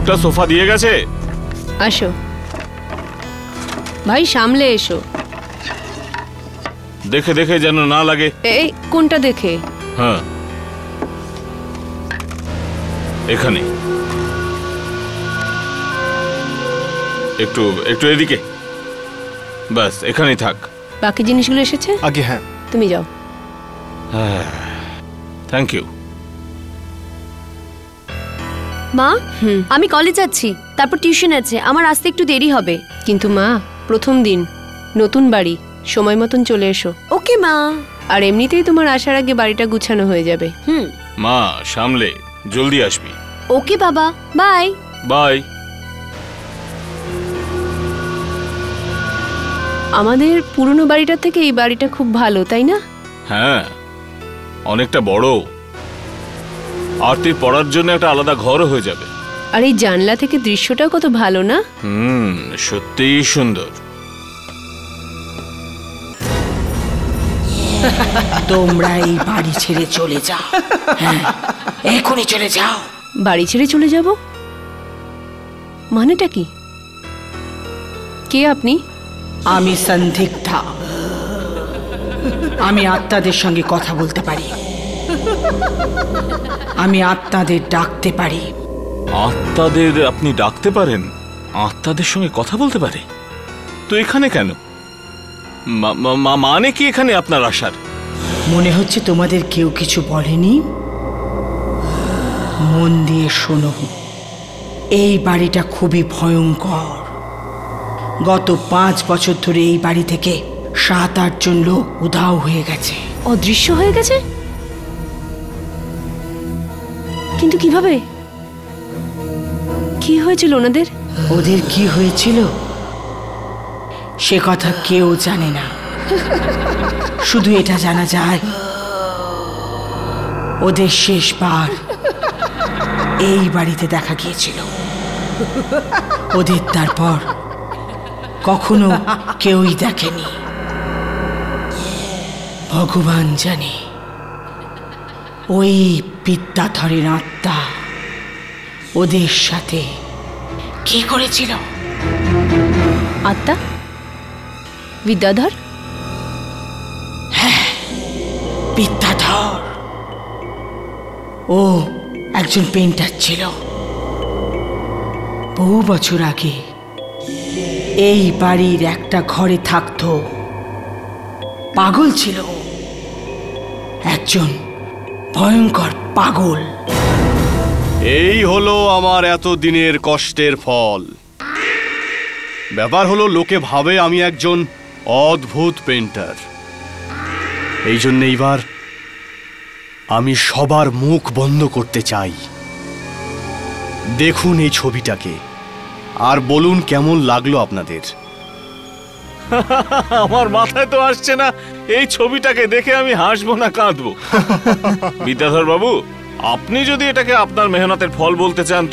লোকটা সোফা দিয়ে গেছে। আসো ভাই, সামলে এসো। দেখে দেখে যেন না লাগে। এই কোনটা দেখে? হ্যাঁ, এখানে একটু একটু এদিকে, বাস এখানেই থাক। বাকি জিনিসগুলো এসেছে? আগে হ্যাঁ। তুমি যাও। হ্যাঁ, থ্যাংক ইউ। মা, আমি কলেজ যাচ্ছি, তারপর টিউশন আছে, আমার আসতে একটু দেরি হবে। কিন্তু মা, প্রথম দিন, নতুন বাড়ি, সময় মতন চলে এসো। ওকে মা। আর এমনিতেই তোমার আসার আগে বাড়িটা গুছানো হয়ে যাবে। মা, সামলে, জলদি আসবি। ওকে বাবা, বাই। বাই। আমাদের পুরনো বাড়িটার থেকে এই বাড়িটা খুব ভালো, তাই না? হ্যাঁ, অনেকটা বড়। আরতির পড়ার জন্য একটা আলাদা ঘরও হয়ে যাবে। আর এই জানলা থেকে দৃশ্যটাও কত ভালো না? সত্যিই সুন্দর। তোমরা এই বাড়ি ছেড়ে চলে যাও, এখনই চলে যাও। বাড়ি ছেড়ে চলে যাব? মানেটা কি? কে আপনি? আমি সন্দিগ্ধা। আমি আত্মাদের সঙ্গে কথা বলতে পারি, আমি আত্মাদের ডাকতে পারি। আত্মাদের আপনি ডাকতে পারেন? আত্মাদের সঙ্গে কথা বলতে পারে? তো এখানে কেন? মানে কি এখানে আপনার আসার? মনে হচ্ছে তোমাদের কেউ কিছু বলেনি। মন দিয়ে শোনো, এই বাড়িটা খুবই ভয়ঙ্কর। গত 5 বছর ধরে এই বাড়ি থেকে 7-8 জন লোক উধাও হয়ে গেছে। অদৃশ্য হয়ে গেছে? কিন্তু কিভাবে? কি হয়েছিল ওনাদের? ওদের কি হয়েছিল সে কথা কেউ জানে না। শুধু এটা জানা যায়, ওদের শেষবার এই বাড়িতে দেখা গিয়েছিল। ওদের তারপর কখনো কেউই দেখেনি। ভগবান জানে ওই বিদ্যাধরের আত্মা ওদের সাথে কি করেছিল। আত্মা? বিদ্যাধর? হ্যাঁ, বিদ্যাধর। ও একজন পেইন্টার ছিল। বহু বছর আগে এই বাড়ির একটা ঘরে থাকতো। পাগল ছিল, একজন ভয়ঙ্কর পাগল। এই হলো আমার এত দিনের কষ্টের ফল। ব্যাপার হলো, লোকে ভাবে আমি একজন অদ্ভুত পেইন্টার। এই জন্য এইবার আমি সবার মুখ বন্ধ করতে চাই। দেখুন এই ছবিটাকে, আর বলুন কেমন লাগলো আপনাদের। আমার মাথায় তো আসছে না এই ছবিটাকে দেখে আমি হাসবো না কাঁদবো। বিদ্যাধর বাবু, আপনি যদি এটাকে আপনার মেহনতের ফল বলতে চান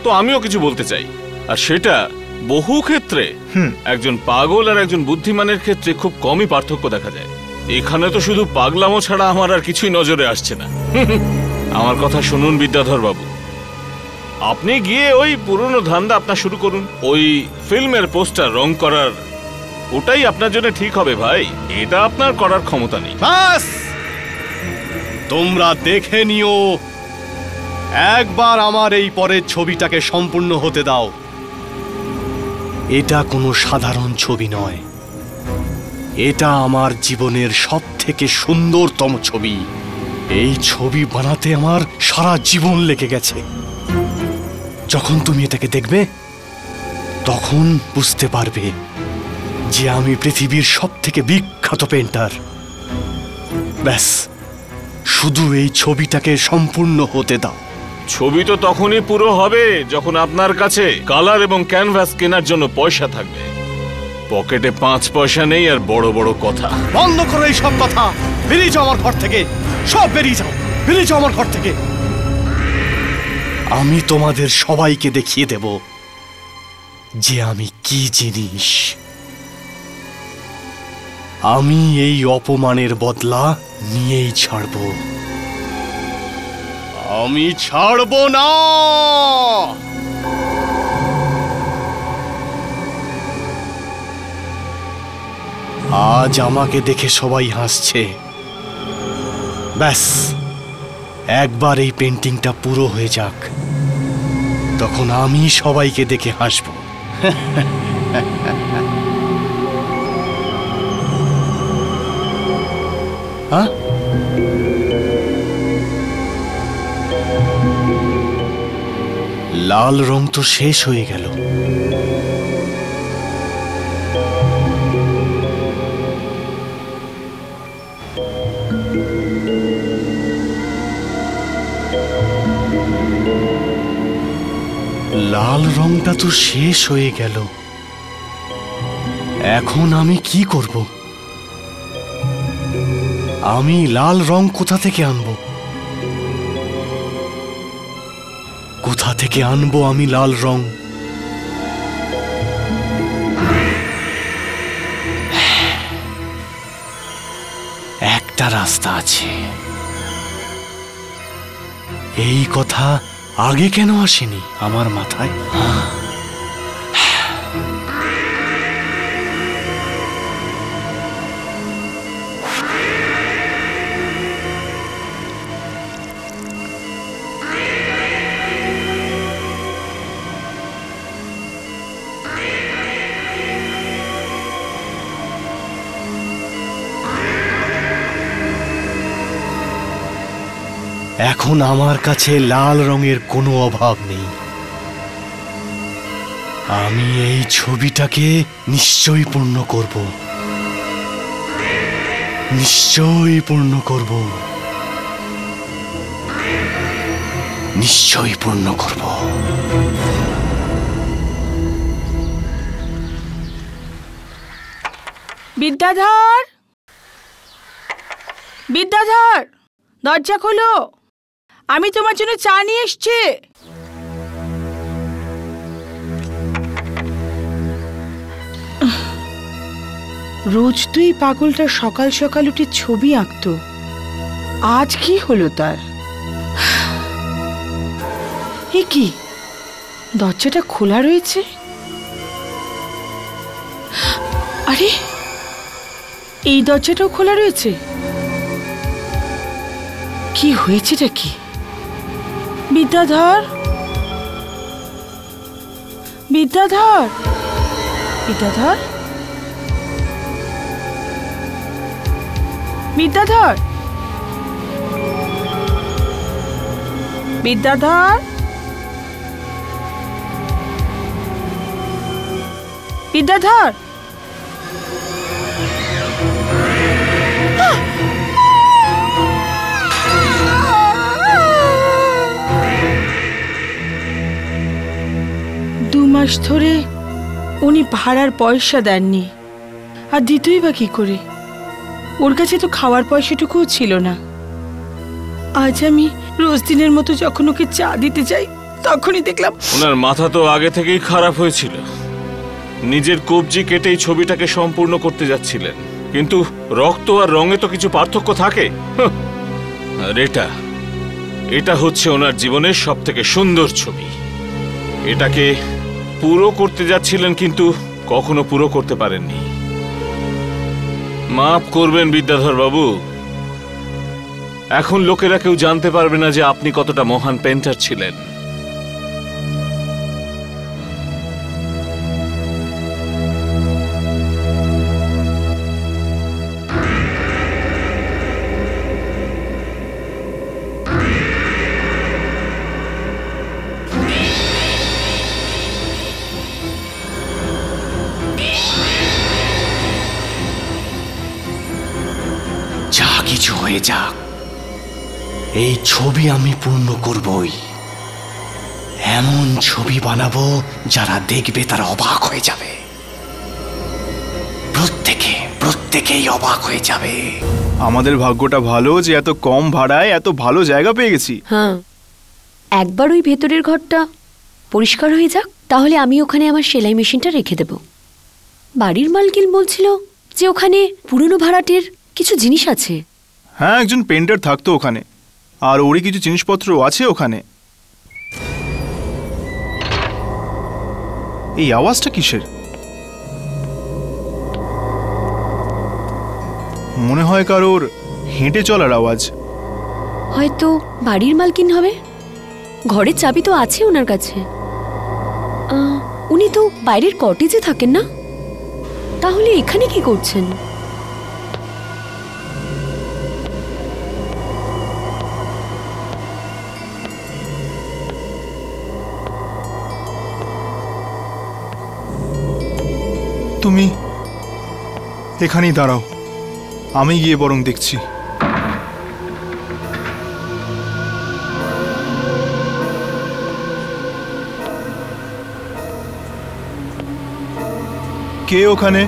তো আমিও কিছু বলতে চাই। আর সেটা বহু ক্ষেত্রে একজন পাগল আর একজন বুদ্ধিমানের ক্ষেত্রে খুব কমই পার্থক্য দেখা যায়। এখানে তো শুধু পাগলামো ছাড়া আমার আর কিছুই নজরে আসছে না। আমার কথা শুনুন বিদ্যাধর বাবু, আপনি গিয়ে ওই পুরনো ধান্দা আপনার শুরু করুন। ওই ফিল্মের পোস্টার রং করার, ওটাই আপনার জন্য ঠিক হবে ভাই। এটা আপনার করার ক্ষমতা নেই। বাস, তোমরা দেখে নিও। একবার আমার এই পরের ছবিটাকে সম্পূর্ণ হতে দাও। এটা কোনো সাধারণ ছবি নয়, এটা আমার জীবনের সবথেকে সুন্দরতম ছবি। এই ছবি বানাতে আমার সারা জীবন লেগে গেছে। যখন তুমি এটাকে দেখবে তখন বুঝতে পারবে যে আমি পৃথিবীর সবথেকে বিখ্যাত পেইন্টার। ব্যাস, শুধু এই ছবিটাকে সম্পূর্ণ হতে দাও। ছবি তো তখনই পুরো হবে যখন আপনার কাছে কালার এবং ক্যানভাস কেনার জন্য পয়সা থাকবে। পকেটে 5 পয়সা নেই আর বড় বড় কথা। বন্ধ করো এই সব কথা। বেরিয়ে যাও আমার ঘর থেকে, সব বেরিয়ে যাও, বেরিয়ে যাও আমার ঘর থেকে। আমি তোমাদের সবাইকে দেখিয়ে দেব যে আমি কি জিনিস। আমি এই অপমানের বদলা নিয়েই ছাড়ব। আমি ছাড়ব না। আজ আমাকে দেখে সবাই হাসছে। ব্যাস, একবার এই পেন্টিংটা পুরো হয়ে যাক, তখন আমি সবাইকে দেখে হাসব। হ্যাঁ, লাল রং তো শেষ হয়ে গেল। লাল রংটা তো শেষ হয়ে গেল, এখন আমি কি করব? আমি লাল রং কোথা থেকে আনবো? কোথা থেকে আনবো আমি লাল রং? একটা রাস্তা আছে। এই কথা আগে কেন আসেনি আমার মাথায়? এখন আমার কাছে লাল রঙের কোনো অভাব নেই। আমি এই ছবিটাকে নিশ্চয়ই পূর্ণ করব, নিশ্চয়ই পূর্ণ করব, নিশ্চয়ই পূর্ণ করব। বিদ্যাধর, বিদ্যাধর, দরজা খোলো, আমি তোমার জন্য চা নিয়ে এসছি। রোজ তুই পাগলটা সকাল সকাল উঠে ছবি আঁকতো, আজ কি হলো তার? এ কি, দরজাটা খোলা রয়েছে? আরে, এই দরজাটাও খোলা রয়েছে। কি হয়েছেটা কি? বিদ্যাধর, বিদ্যাধর, বিদ্যাধর, বিদ্যাধর, বিদ্যাধর, বিদ্যাধর। মাস ধরে উনি ভাড়ার পয়সা দেননি, আর দিতই বা কি করে? ওর কাছে তো খাওয়ার পয়সাটুকুও ছিল না। আজ আমি রোজ দিনের মতো যখন ওকে চা দিতে যাই, তখনই দেখলাম ওনার মাথা তো আগে থেকেই খারাপ হয়েছিল। নিজের কবজি কেটেই ছবিটাকে সম্পূর্ণ করতে যাচ্ছিলেন, কিন্তু রক্ত আর রঙে তো কিছু পার্থক্য থাকে। আর এটা হচ্ছে ওনার জীবনের সবথেকে সুন্দর ছবি। এটাকে পুরো করতে যাচ্ছিলেন, কিন্তু কখনো পুরো করতে পারেননি। মাফ করবেন বিদ্যাধর বাবু, এখন লোকেরা কেউ জানতে পারবে না যে আপনি কতটা মহান পেন্টার ছিলেন। কিছু হয়ে যাক, এই ছবি আমি পূর্ণ করবই। এমন ছবি বানাবো যারা দেখবে তারা অবাক হয়ে যাবে, প্রত্যেকেই অবাক হয়ে যাবে। আমাদের ভাগ্যটা ভালো যে এত কম ভাড়ায় এত ভালো জায়গা পেয়ে গেছি। হ্যাঁ, একবার ওই ভেতরের ঘরটা পরিষ্কার হয়ে যাক, তাহলে আমি ওখানে আমার সেলাই মেশিনটা রেখে দেব। বাড়ির মালকিন বলছিল যে ওখানে পুরনো ভাড়াটের কিছু জিনিস আছে। হ্যাঁ, একজন পেন্টার থাকতো ওখানে, আর ওরই কিছু জিনিসপত্র আছে ওখানে। এই আওয়াজটা কিসের? মনে হয় কারোর হেঁটে চলার আওয়াজ। হয়তো বাড়ির মালকিন হবে। ঘরের চাবি তো আছে ওনার কাছে। উনি তো বাইরের কটেজে থাকেন না? তাহলে এখানে কি করছেন? তুমি এখানেই দাঁড়াও, আমি গিয়ে বরং দেখছি। কে ওখানে?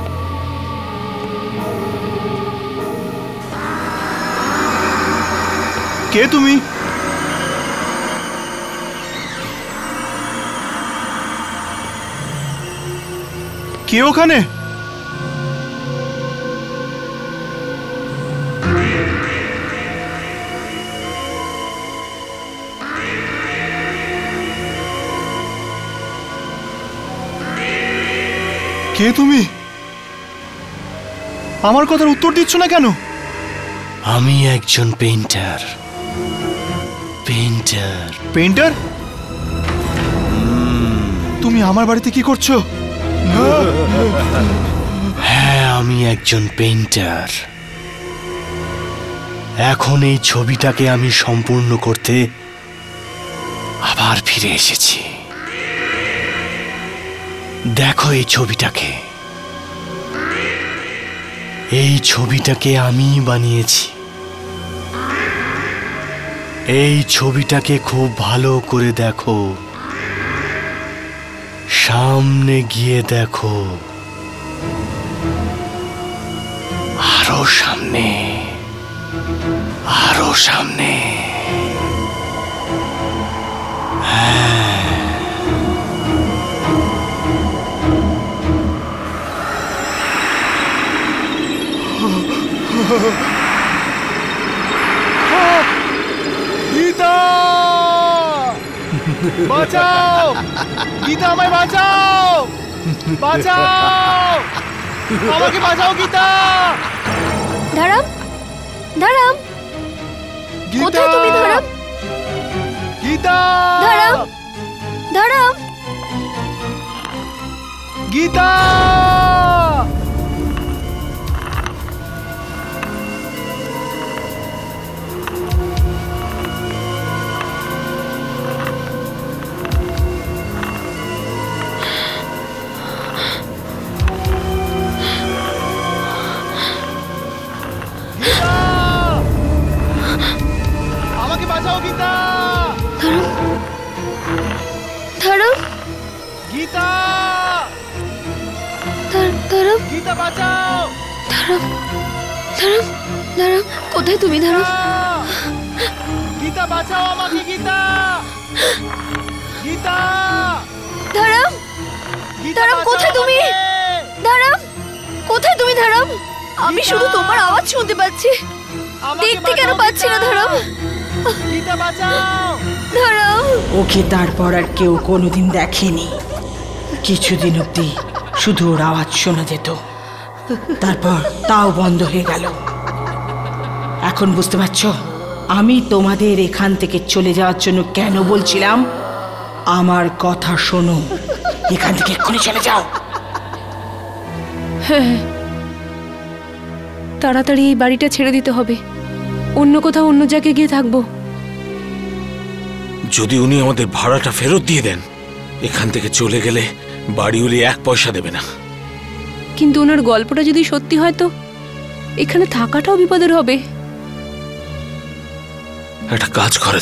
কে তুমি? কে ওখানে? কে তুমি? আমার কথার উত্তর দিচ্ছ না কেন? আমি একজন পেইন্টার। পেইন্টার। পেইন্টার? তুমি আমার বাড়িতে কি করছো? হ্যাঁ, আমি একজন পেইন্টার। এখন এই ছবিটাকে আমি সম্পূর্ণ করতে আবার ফিরে এসেছি। দেখো এই ছবিটাকে। এই ছবিটাকে আমি বানিয়েছি। এই ছবিটাকে খুব ভালো করে দেখো, সামনে গিয়ে দেখো, আরো সামনে, আরো সামনে। গীতা, বাঁচাও! গীতা, আমায় বাঁচাও! বাঁচাও! আমাকে বাঁচাও গীতা! ধরম, ধরম, কোথায় তুমি ধরম? গীতা! ধরম, ধরম, গীতা! আমাকে বাঁচাও গীতা! ধরম, গীতা! ধরম, গীতা বাঁচাও! ধরম, ধরম, ধরম, কোথায় তুমি ধরম? গীতা বাঁচাও আমাকে! গীতা! গীতা! ধরম, ধরম, কোথায় তুমি? ধরম, কোথায় তুমি ধরম? আমি শুধু তোমার আওয়াজ শুনতে পাচ্ছি, দেখতে কেন পাচ্ছি না ধরম? গীতা বাঁচাও! ধরম। ওকে তারপর আর কেউ কোনোদিন দেখেনি। কিছুদিন অব্দি শুধু ওর আওয়াজ শোনা যেত, তারপর তাও বন্ধ হয়ে গেল। এখন বুঝতে পারছো আমি তোমাদের এখান থেকে চলে যাওয়ার জন্য কেন বলছিলাম? আমার কথা শোনো, এখান থেকে এক্ষুনি চলে যাও। হ্যাঁ, তাড়াতাড়ি এই বাড়িটা ছেড়ে দিতে হবে। অন্য কোথাও, অন্য জায়গায় গিয়ে থাকবো। যদি উনি আমাদের ভাড়াটা ফেরত দিয়ে দেন, এখান থেকে চলে গেলে বাড়িওয়ালি 1 পয়সা দেবে না। কিন্তু ওনার গল্পটা যদি সত্যি হয় তো এখানে থাকাটাও বিপদের হবে। একটা কাজ করা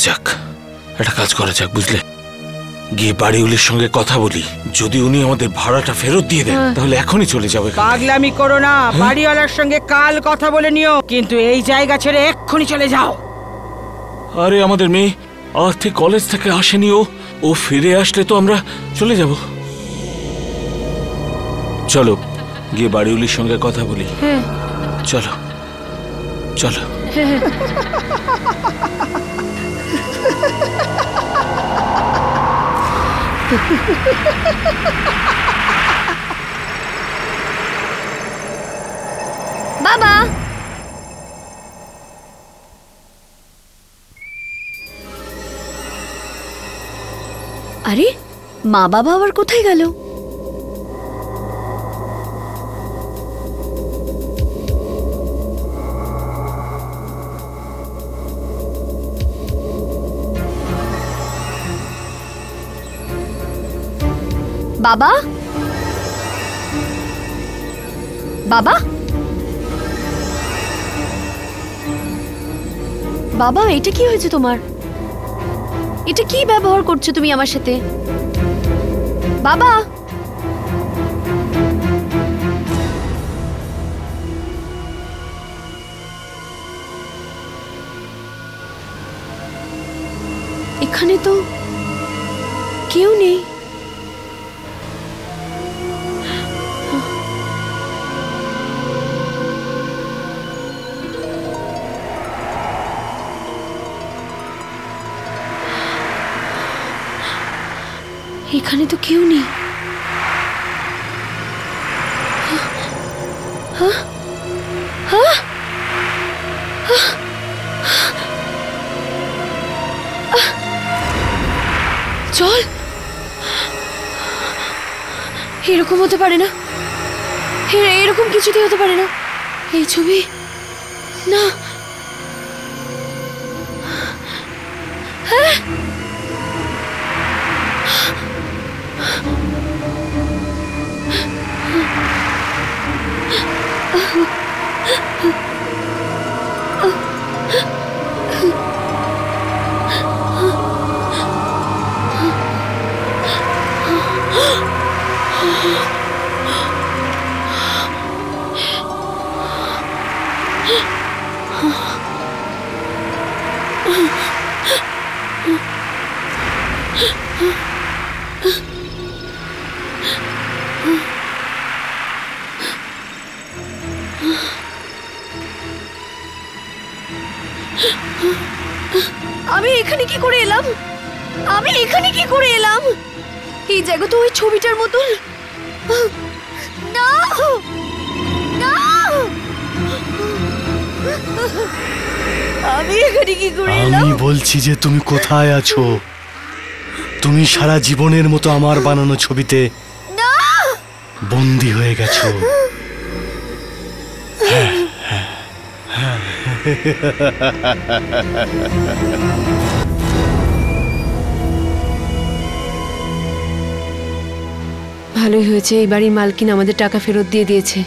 যাক, বুঝলে? গিয়ে বাড়িওয়ালির সঙ্গে কথা বলি। যদি উনি আমাদের ভাড়াটা ফেরত দিয়ে দেন তাহলে এখনই চলে যাবে। পাগলামি করো না, বাড়িওয়ালার সঙ্গে কাল কথা বলে নিও, কিন্তু এই জায়গা ছেড়ে এক্ষুনি চলে যাও। আরে আমাদের মেয়ে আজ থেকে কলেজ থেকে আসেনি, ও ফিরে আসলে তো আমরা চলে যাব। চলো গিয়ে বাড়িওয়ালির সঙ্গে কথা বলি। হ্যাঁ, চলো চলো। বাবা, আরে মা বাবা আবার কোথায় গেল? বাবা, বাবা, বাবা, এটা কি হয়েছে তোমার? এটা কি ব্যবহার করছো তুমি আমার সাথে? বাবা, এখানে তো কেউ নেই। এখানে তো কেউ নেই। চল, এরকম হতে পারে না, এরকম কিছুতেই হতে পারে না। এই ছবি না, হ্যাঁ, আমি এখানে কি করে এলাম? আমি এখানে কি করে এলাম? এই জায়গা তো ওই ছবিটার মতন। না, না, আমি এখানে কি করে এলাম? আমি বলছি যে তুমি কোথায় আছো? তুমি সারা জীবনের মতো আমার বানানো ছবিতে বন্দী হয়ে গেছো। ভালোই হয়েছে, এই বাড়ির মালকিন আমাদের টাকা ফেরত দিয়ে দিয়েছে।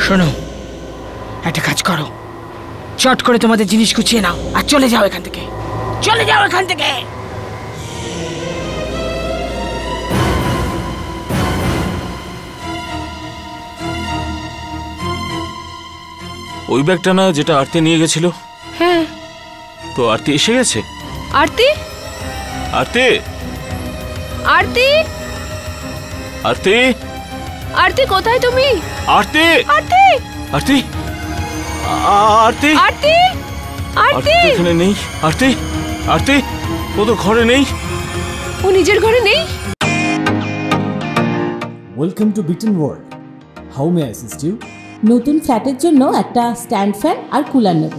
শোনো, একটা কাজ করো, চট করে তোমাদের জিনিস গুছিয়ে নাও আর চলে যাও এখান থেকে, চলে যাও এখান থেকে। ওই ব্যাগটা না যেটা আরতি নিয়ে গেছিল? হ্যাঁ। তো আরতি এসে গেছে? আরতি, আরতি, আরতি, আরতি, আরতি, কোথায় তুমি? আরতি, আরতি, আরতি, আরতি, আরতি, আরতি, এখানে নেই। আরতি, আরতি, ও তো ঘরে নেই। ও নিজের ঘরে নেই? Welcome to Beaton world. How may I assist you? নতুন ফ্ল্যাটের জন্য একটা স্ট্যান্ড ফ্যান আর কুলার নেব।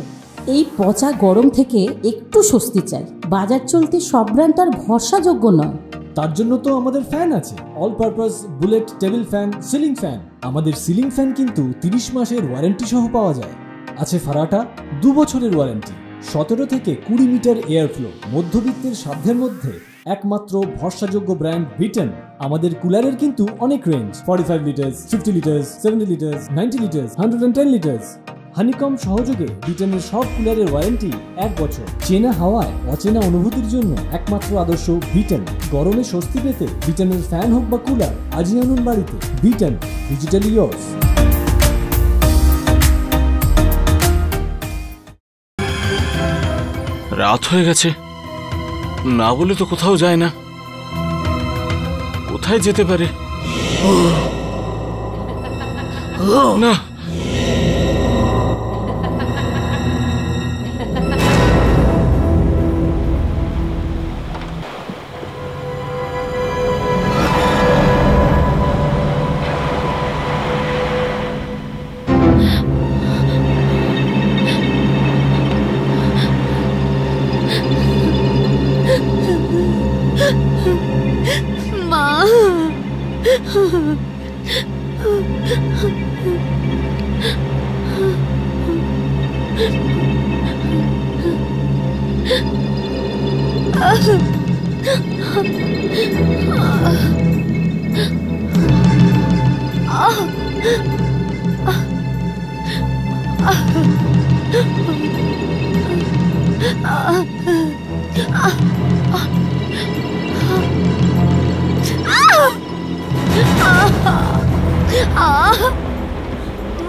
এই পচা গরম থেকে একটু স্বস্তি চাই। বাজার চলতে সব ব্র্যান্ড তো আর ভরসাযোগ্য নয়। তার জন্য তো আমাদের ফ্যান আছে, all purpose bullet table fan, ceiling fan. আমাদের সিলিং ফ্যান কিন্তু 30 মাসের ওয়ারেন্টি সহ পাওয়া যায়। আছে ফারাটা 2 বছরের ওয়ারেন্টি, 17 থেকে 20 মিটার এয়ার ফ্লো, মধ্যবিত্তের সাধ্যের মধ্যে একমাত্র ভরসাযোগ্য ব্র্যান্ড বিটন। আমাদের কুলারের কিন্তু অনেক range, 45 litres, 50 litres, 70 litres, 90 litres, 110 litres. Honeycomb সহযোগে বিটনের সব কুলারের ওয়ারেন্টি 1 বছর। চেনা হাওয়ায় অচেনা অনুভূতির জন্য একমাত্র আদর্শ বিটন। গরমে স্বস্তি পেতে বিটনের ফ্যান হোক বা কুলার আজই আনুন বাড়িতে। Vuitton, digitally yours. রাত হয়ে গেছে, না বলে তো কোথাও যায় না। কোথায় যেতে পারে? না,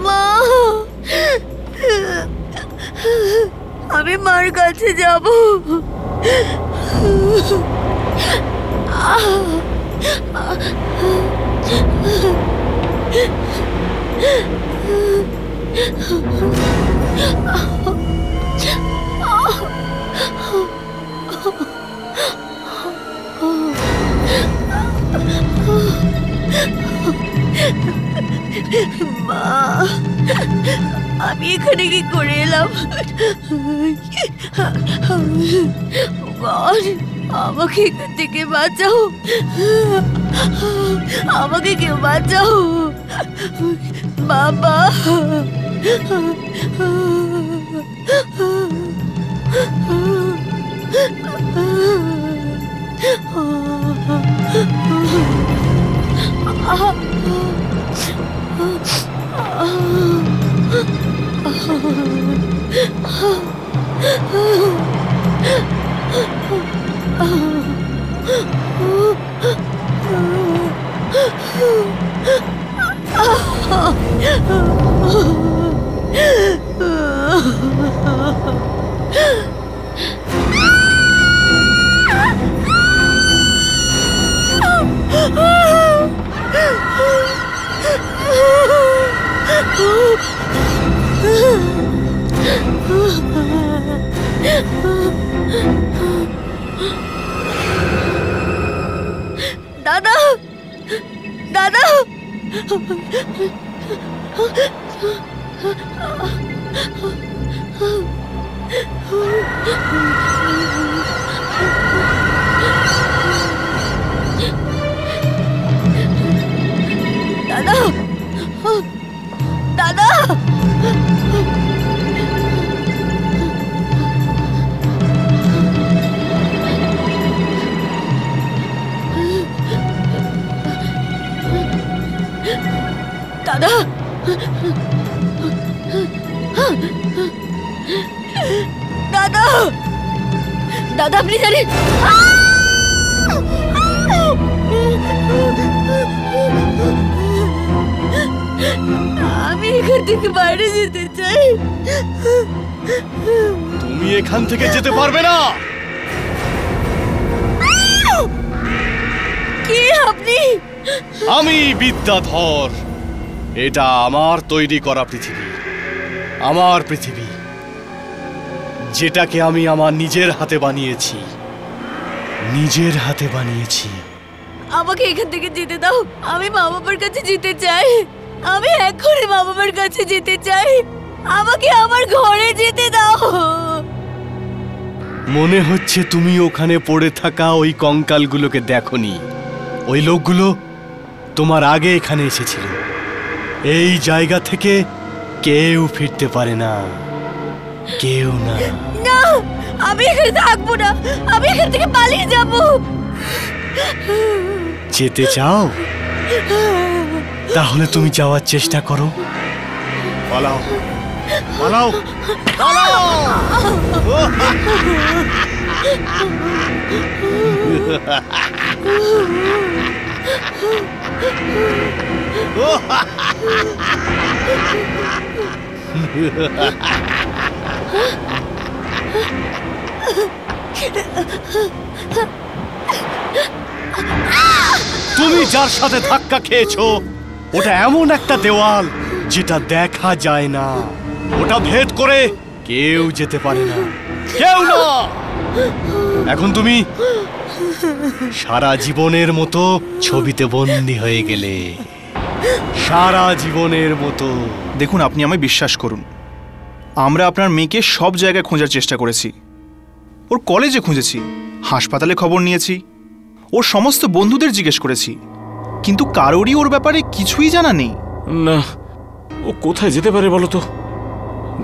মা, আমি মার কাছে যাব। মা, আমি এখানে কি করে এলাম? গড, আমাকে এখান থেকে বাঁচাও, আমাকে কেউ বাঁচাও বাবা। দাদা, দাদা, দাদা, দাদা, দাদা, দাদা, দাদা, আপনি জানেন আমি এখান থেকে বাইরে যেতে চাই। তুমি এখান থেকে যেতে পারবে না। কে আপনি? আমি বিদ্যাধর। এটা আমার তৈরি করা পৃথিবী, আমার পৃথিবী, যেটাকে আমি আমার নিজের হাতে বানিয়েছি, নিজের হাতে বানিয়েছি। আমাকে এখান থেকে যেতে দাও, আমি মা বাবার কাছে যেতে চাই, আমি এখনই মা বাবার কাছে যেতে চাই, আমাকে আমার ঘরে যেতে দাও। মনে হচ্ছে তুমি ওখানে পড়ে থাকা ওই কঙ্কালগুলোকে দেখোনি। ওই লোকগুলো তোমার আগে এখানে এসেছিল। এই জায়গা থেকে কেউ ফিরতে পারে না, কেউ না। না, আমি এখানে থাকবো না, আমি এখান থেকে পালিয়ে যাব। যেতে চাও? তাহলে তুমি যাওয়ার চেষ্টা করো। পালাও, পালাও, পালাও। তুমি যার সাথে ধাক্কা খেয়েছো ওটা এমন একটা দেওয়াল যেটা দেখা যায় না। ওটা ভেদ করে কেউ যেতে পারে না, কেউ না। এখন তুমি সারা জীবনের মতো ছবিতে বন্দী হয়ে গেলে, সারা জীবনের মতো। দেখুন, আপনি আমায় বিশ্বাস করুন, আমরা আপনার মেয়েকে সব জায়গায় খোঁজার চেষ্টা করেছি। ওর কলেজে খুঁজেছি, হাসপাতালে খবর নিয়েছি, ওর সমস্ত বন্ধুদের জিজ্ঞেস করেছি, কিন্তু কারোরই ওর ব্যাপারে কিছুই জানা নেই। না, ও কোথায় যেতে পারে বলো তো?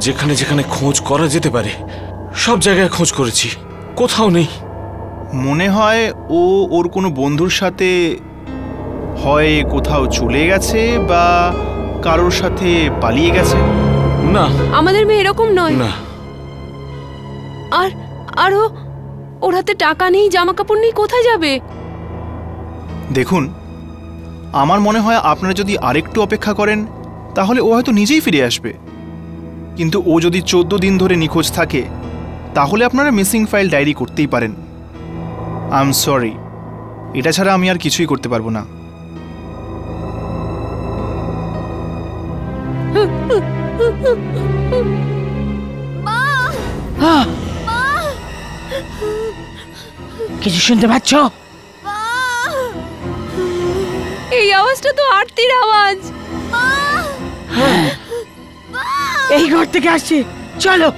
যেখানে যেখানে খোঁজ করা যেতে পারে সব জায়গায় খোঁজ করেছি, কোথাও নেই। মনে হয় ও ওর কোনো বন্ধুর সাথে হয় কোথাও চলে গেছে বা কারোর সাথে পালিয়ে গেছে। না, আমাদের মেয়ে এরকম নয়। না, আর আরো ওর হাতে টাকা নেই, জামা কাপড় নেই, কোথায় যাবে? দেখুন, আমার মনে হয় আপনারা যদি আরেকটু অপেক্ষা করেন তাহলে ও হয়তো নিজেই ফিরে আসবে। কিন্তু ও যদি 14 দিন ধরে নিখোঁজ থাকে তাহলে আপনারা মিসিং ফাইল ডায়েরি করতেই পারেন। আই এম সরি, এটা ছাড়া আমি আর কিছুই করতে পারবো না। কিছু শুনতে পাচ্ছ? এই আওয়াজটা তো আরতির আওয়াজ। এই ঘর থেকে আসছে, চলো।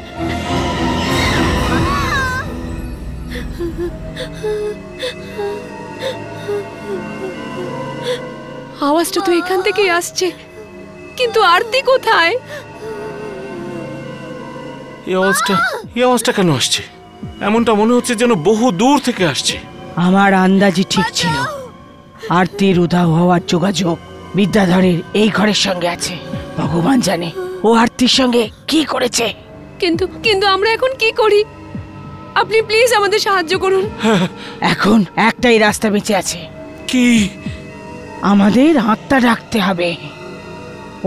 আওয়াজটা তো এখান থেকেই আসছে, কিন্তু আরতি কোথায়? এই আওয়াজটা কেন আসছে? এমনটা মনে হচ্ছে যেন বহু দূর থেকে আসছে। আমার আন্দাজি ঠিক ছিল, আরতির উধাও হওয়ার যোগাযোগ বিদ্যাধরের এই ঘরের সঙ্গে আছে। ভগবান জানে ও আরতির সঙ্গে কি করেছে। কিন্তু কিন্তু আমরা এখন কি করি? আপনি প্লিজ আমাদের সাহায্য করুন। এখন একটাই রাস্তা বেঁচে আছে। কি? আমাদের আত্মা ডাকতে হবে।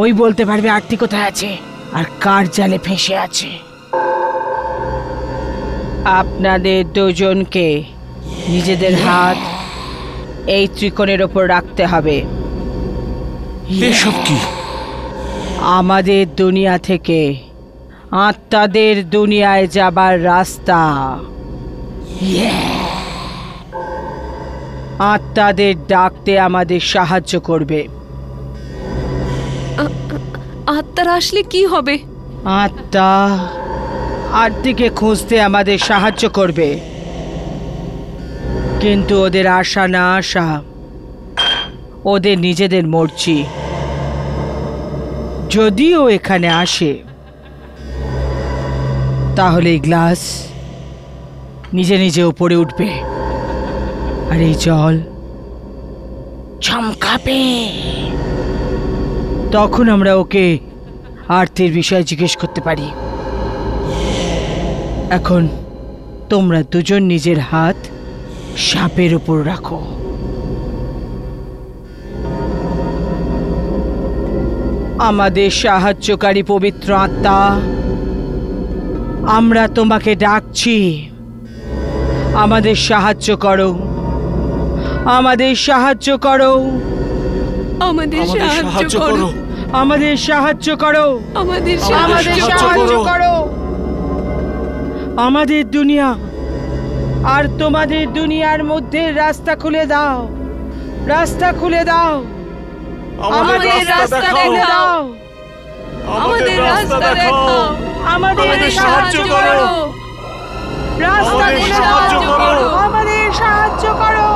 ওই বলতে পারবে আরতি কোথায় আছে আর কার জালে ফেঁসে আছে। আপনাদের দুজনকে নিজেদের হাত এই ত্রিকোণের ওপর রাখতে হবে। এসব কি? আমাদের দুনিয়া থেকে আত্মাদের দুনিয়ায় যাবার রাস্তা। আত্মাদের ডাকতে আমাদের সাহায্য করবে। আত্মারা আসলে কি হবে? আত্মা আরতিকে খুঁজতে আমাদের সাহায্য করবে, কিন্তু ওদের আশা না আশা ওদের নিজেদের মর্জি। যদিও এখানে আসে তাহলে এই গ্লাস নিজে নিজে উপরে উঠবে আর এই জল চমকাবে। তখন আমরা ওকে আরতির বিষয়ে জিজ্ঞেস করতে পারি। এখন তোমরা দুজন নিজের হাত সাপের উপর রাখো। আমাদের সাহায্যকারী পবিত্র আত্মা, আমরা তোমাকে ডাকছি, আমাদের সাহায্য করো, আমাদের সাহায্য করো, আমাদের সাহায্য করো, আমাদের সাহায্য করো, আমাদের আমাদের সাহায্য করো। আমাদের দুনিয়া আর তোমাদের দুনিয়ার মধ্যে রাস্তা খুলে দাও, রাস্তা খুলে দাও, আমাদের রাস্তা খুলে দাও, আমাদের রাস্তা দেখাও, আমাদের সাহায্য করো, রাস্তা খুলে দাও, আমাদের সাহায্য করো।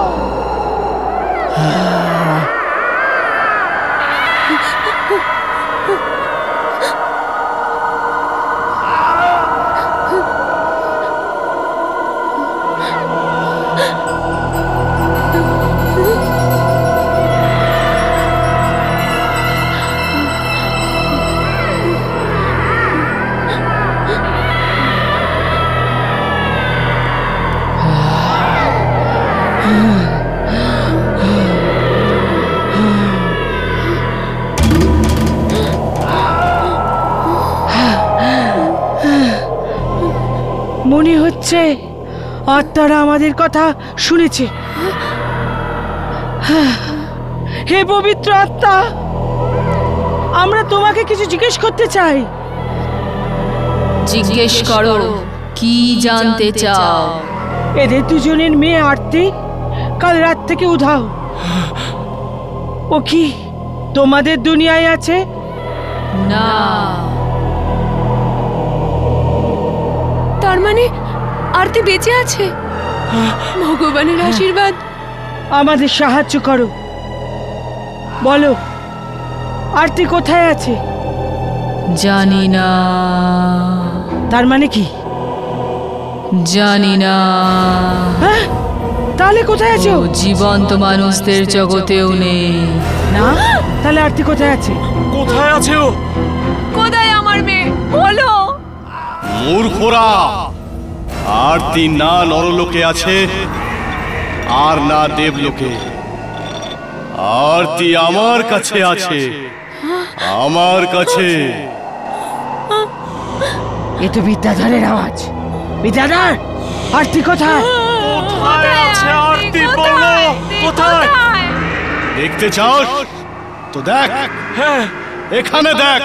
মনে হচ্ছে আত্মারা আমাদের কথা শুনেছে। হে পবিত্র আত্মা, আমরা তোমাকে কিছু জিজ্ঞেস করতে চাই। জিজ্ঞেস করো, কি জানতে চাও? এদের দুজনের মেয়ে আরতি কাল রাত থেকে উধাও। ও কি তোমাদের দুনিয়ায় আছে? না। তার মানে আরতি বেঁচে আছে? ভগবানের আশীর্বাদ। আমাদের সাহায্য করো, বলো আরতি কোথায় আছে? জানি না, তার মানে কি? জানি না। হ্যাঁ, তাহলে কোথায় আছে ও? জীবন্ত মানুষদের জগতেও নেই। না, তাহলে আরতি কোথায় আছে? কোথায় আছে ও? কোথায় আমার মেয়ে? বলো। মূর্খরা, আরতি না নরলোকে আছে আর না দেবলোকে। আরতি আমার কাছে আছে, আমার কাছে। এ তো বিদ্যাধরের আওয়াজ। বিদ্যাধর, আরতি কোথায়? কোথায় আছে আরতি? বলো কোথায়? দেখতে চাস তো দেখ, হ্যাঁ, এখানে দেখ,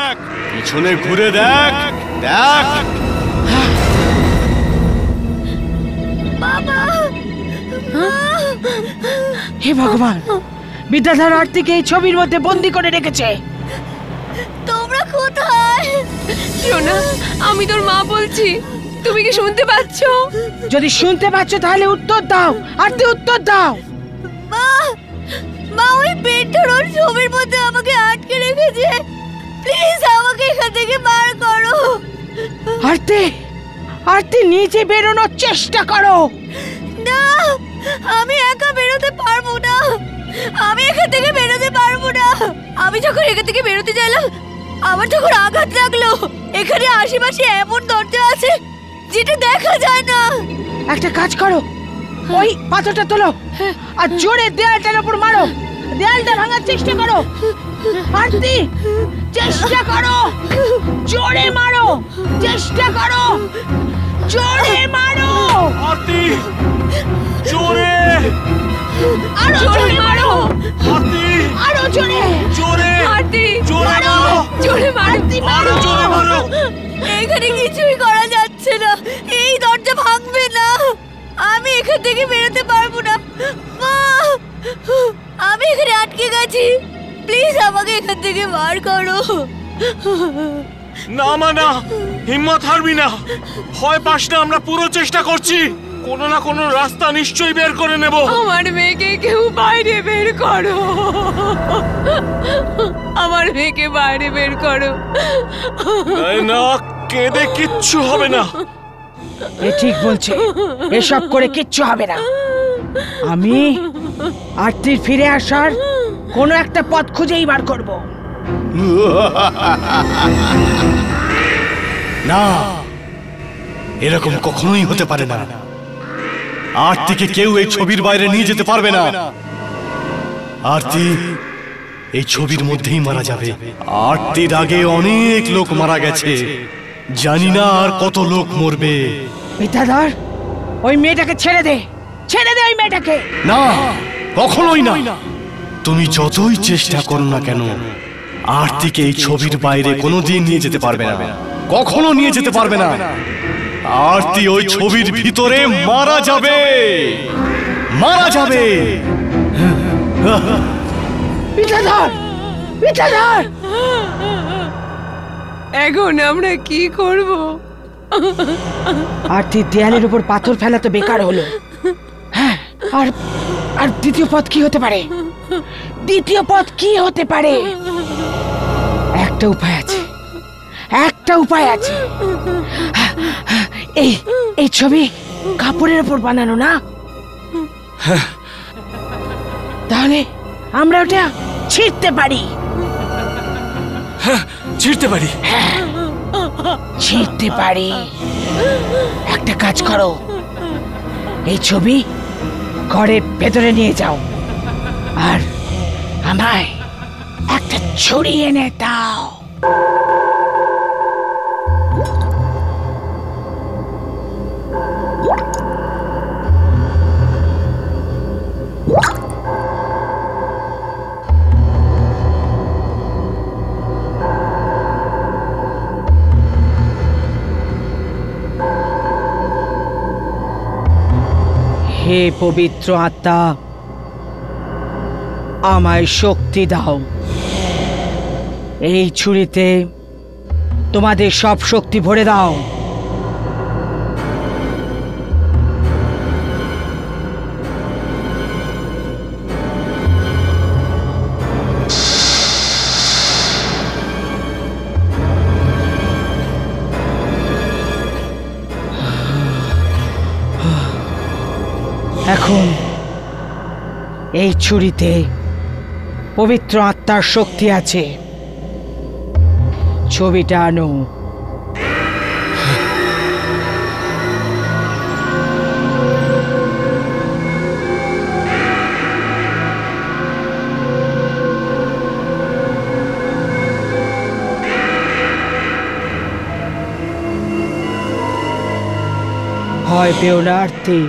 পিছনে ঘুরে দেখ, দেখ। হে ভগবান, বিদ্যাধর আরতিকে এই ছবির মধ্যে বন্দি করে রেখেছে। তোমরা কোথায়? শোনা, আমি তোর মা বলছি, তুমি কি শুনতে পাচ্ছ? যদি শুনতে পাচ্ছ তাহলে উত্তর দাও। আরতি, উত্তর দাও। মা, মা ওই পেট্রোল ওর ছবির মধ্যে আমাকে আটকে রেখেছে। প্লিজ আমাকে এখান থেকে বার করো। আরতি, আরতি নিচে বেরোনোর চেষ্টা করো। না, আমি একা বেরোতে পারবো না। আমি এখান থেকে বেরোতে পারবো না। আমি যখন এখান থেকে বেরোতে চাইলাম, আমার তখন আঘাত লাগলো। এখানে আশেপাশে এমন দরজা আছে যেটা দেখা যায় না। একটা কাজ করো, ওই পাথরটা তোলো আর জোরে দেয়ালটার উপর মারো। দেয়ালটা ভাঙার চেষ্টা করো। আরতি, চেষ্টা করো, জোরে মারো, চেষ্টা করো, জোরে মারো। আরতি, জোরে, আরো জোরে মারো। আরতি, আরো জোরে, জোরে, আরতি, জোরে মারো, মারো, জোরে মারো। আরতি মারো। জোরে মারো। এখানে কিছুই করা যাচ্ছে না। এই দরজা ভাঙবে না। আমি এখান থেকে বেরোতে পারবো না। মা, আমি এখানে আটকে গেছি। প্লিজ আমাকে এখান থেকে বার করো। না মা, না, হিম্মত হারবি না, ভয় পাস না, আমরা পুরো চেষ্টা করছি। কোনো না কোনো রাস্তা নিশ্চয়ই বের করে নেব। আমার মেয়েকে কেউ বাইরে বের করো। আমার মেয়েকে বাইরে বের করো। এই না, কেঁদে কিচ্ছু হবে না। এ ঠিক বলছে, এসব করে কিচ্ছু হবে না। আমি আরতির ফিরে আসার কোনো একটা পথ খুঁজেই বার করব। না, এরকম কখনোই হতে পারে না। আরতিকে কেউ এই ছবির বাইরে নিয়ে যেতে পারবে না। আরতি এই ছবির মধ্যেই মারা যাবে। আরতির আগে অনেক লোক মারা গেছে, জানি না আর কত লোক মরবে। বিদ্যাধর, ওই মেয়েটাকে ছেড়ে দে, ছেড়ে দে ওই মেয়েটাকে। না, কখনোই না। তুমি যতই চেষ্টা করো না কেন, আরতিকে এই ছবির বাইরে কোনোদিন নিয়ে যেতে পারবে না, কখনো নিয়ে যেতে পারবে না। আরতি ওই ছবির ভিতরে মারা যাবে, মারা যাবে। বিদ্যাধর, বিদ্যাধর, এখন আমরা কি করব? আরতির দেয়ালের উপর পাথর ফেলা তো বেকার হলো। হ্যাঁ, আর আর দ্বিতীয় পথ কি হতে পারে? দ্বিতীয় পথ কি হতে পারে? একটা উপায় আছে, একটা উপায় আছে। এই এই ছবি কাপড়ের উপর বানানো না? তাহলে আমরা ওটা ছিঁড়তে পারি। ছিঁড়তে পারি? ছিঁড়তে পারি। একটা কাজ করো, এই ছবি ঘরের ভেতরে নিয়ে যাও আর আমায় একটা ছুরি এনে দাও। হে পবিত্র আত্মা, আমায় শক্তি দাও। এই ছুরিতে তোমাদের সব শক্তি ভরে দাও। এখন এই ছুরিতে পবিত্র আত্মার শক্তি আছে। ছবিটা আনো। ভয় পেও না আরতি।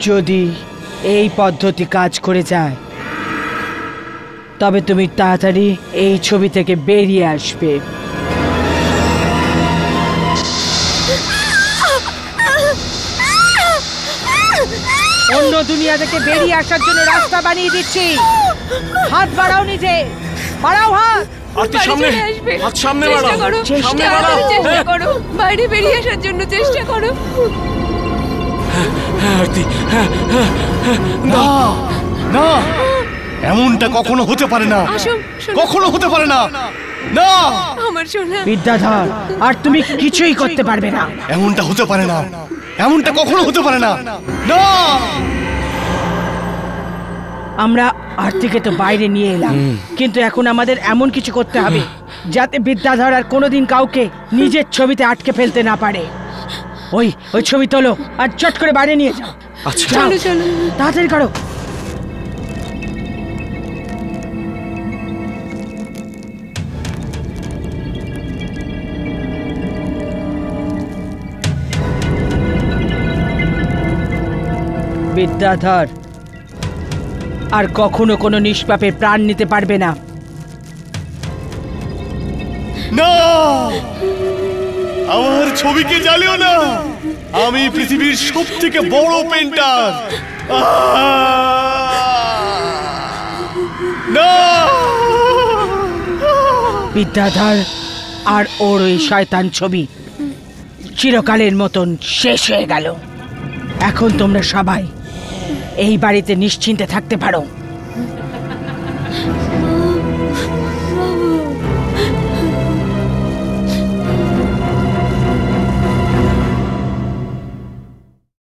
যদি এই পদ্ধতি কাজ করে যায় তবে তুমি তাড়াতাড়ি এই ছবি থেকে বেরিয়ে আসবে। অন্য দুনিয়া থেকে বেরিয়ে আসার জন্য রাস্তা বানিয়ে দিচ্ছি। হাত বাড়াও, নিজে বাড়াও হাত। আরতি সামনে, হাত সামনে চেষ্টা বাড়াও, করো, সামনে তাড়াতাড়ি বাড়াও। চেষ্টা করো, বাইরে বেরিয়ে আসার জন্য চেষ্টা করো। হ্যাঁ আরতি, হ্যাঁ না না, এমনটা কখনো হতে পারে না, আসো, শোনো। কখনো হতে পারে না। না, আমার সোনা। বিদ্যাধর, আর তুমি কিছুই করতে পারবে না। এমনটা হতে পারে না, এমনটা কখনো হতে পারে না। না, আমরা আরতিকে তো বাইরে নিয়ে এলাম, কিন্তু এখন আমাদের এমন কিছু করতে হবে যাতে বিদ্যাধর আর কোনোদিন কাউকে নিজের ছবিতে আটকে ফেলতে না পারে। ওই ওই ছবি তোলো আর চট করে বাইরে নিয়ে যাও। আচ্ছা যাও, চলো চলো। তাড়াতাড়ি করো। বিদ্যাধর আর কখনো কোনো নিষ্পাপের প্রাণ নিতে পারবে না। না, আমার ছবিকে জ্বালিও না। আমি পৃথিবীর সবথেকে বড় পেন্টার। না, বিদ্যাধর আর ওর ওই শয়তান ছবি চিরকালের মতন শেষ হয়ে গেল। এখন তোমরা সবাই এই বাড়িতে নিশ্চিন্তে থাকতে পারো।